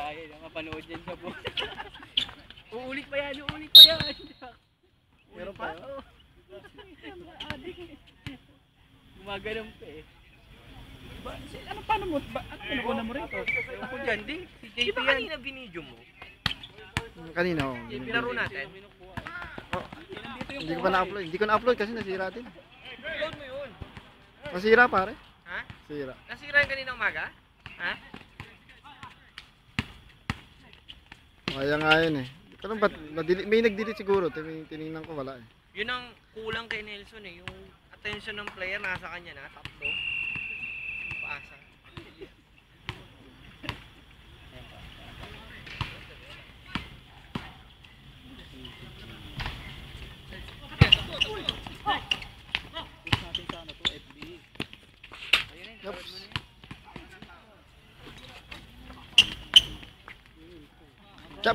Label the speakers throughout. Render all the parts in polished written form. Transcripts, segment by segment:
Speaker 1: kaya na mapanood yan sa buhay. Uulit pa yan, uulit pa yan.
Speaker 2: Meron pa?
Speaker 1: Oo. Gumaganon pa eh.
Speaker 2: Ano, paano mo? Ano pinuuna mo rito?
Speaker 1: Ako dyan, di. Si JP
Speaker 3: Di ba
Speaker 1: yan.
Speaker 3: kanina binidyo mo?
Speaker 2: Kanina, oh.
Speaker 3: Pinaro natin.
Speaker 2: Oh, hindi ko pa na-upload. Hindi ko na-upload kasi nasira din.
Speaker 3: Upload mo yun.
Speaker 2: Masira pare.
Speaker 3: Ha?
Speaker 2: Sira.
Speaker 3: Nasira yung kaninang umaga? Ha?
Speaker 2: Kaya nga yun eh. Pero ba't, may nag-delete siguro. Tinignan ko wala eh.
Speaker 3: Yun ang kulang kay Nelson eh. Yung attention ng player nasa kanya na. Takbo. Paasa.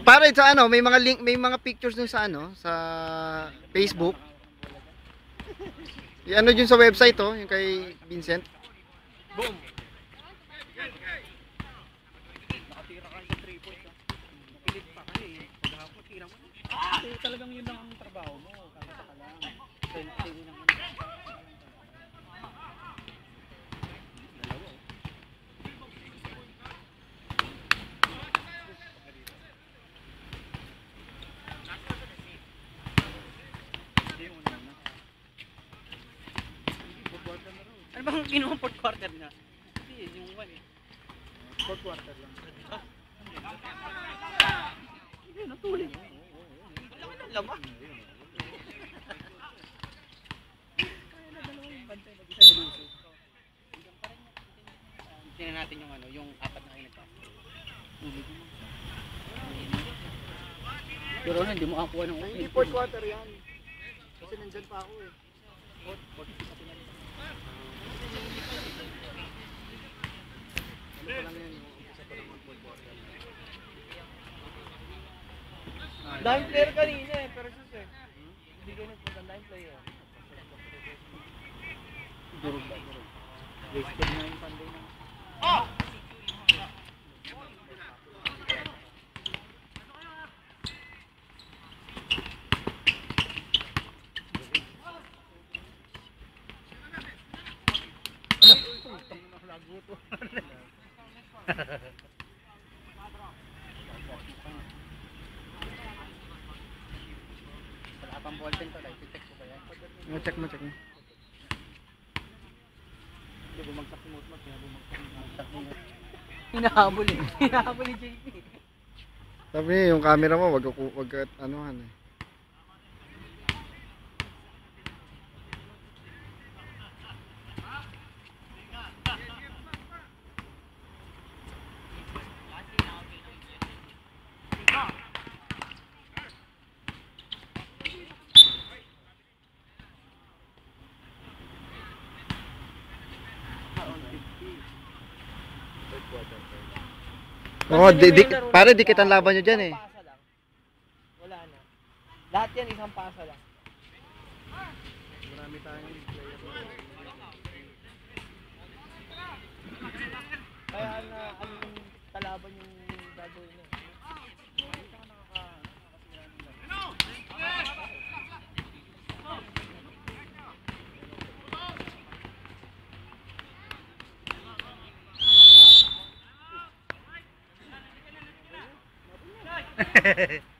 Speaker 2: Pare sa ano, may mga link, may mga pictures dun sa ano, sa Facebook. Ano dun sa website oh, yung kay Vincent.
Speaker 3: Boom!
Speaker 1: Nakatira ka sa 3 points. Napilit pa kasi eh. Maghapon, tira mo. Talagang yun lang ang trabaho mo. Kakata ka lang. Sa'yo lang. Ano bang kinuha 4th quarter na? Hindi, yung 1 eh. 4th quarter lang. Hindi, natuloy.
Speaker 3: Wala nang laman.
Speaker 1: Kaya na dalawang bantay na isa nilusog. Tingnan natin yung ano, yung 4 na kayo nagpas. Pero ano, hindi mo kakuha ng
Speaker 2: Hindi 4th quarter yan. Kasi nandyan pa ako eh.
Speaker 1: 4th quarter.
Speaker 2: Ano pa lang yan, isa pa lang mag-4th quarter.
Speaker 3: Dahil player kanina eh, pero sus eh. Hindi kayo nagpunta ng player.
Speaker 1: Durog ba? Durog. Wasted na yung panday na. Wala pang ballpen to, like, check ko ba yan?
Speaker 2: Check mo, check mo.
Speaker 1: Hindi, bumagsak si Mutmat, kaya bumagsak mo. Hinahabol eh. Hinahabol ni JP.
Speaker 2: Sabi niya, yung camera mo, wag anuhan eh. Oo, pare, dikit ang laban nyo dyan eh.
Speaker 3: Isang pasa lang. Wala na. Lahat yan isang pasa lang.
Speaker 2: Marami tayong player.
Speaker 3: Kaya na ano yung kalaban yung gagawin na.
Speaker 1: Hehehe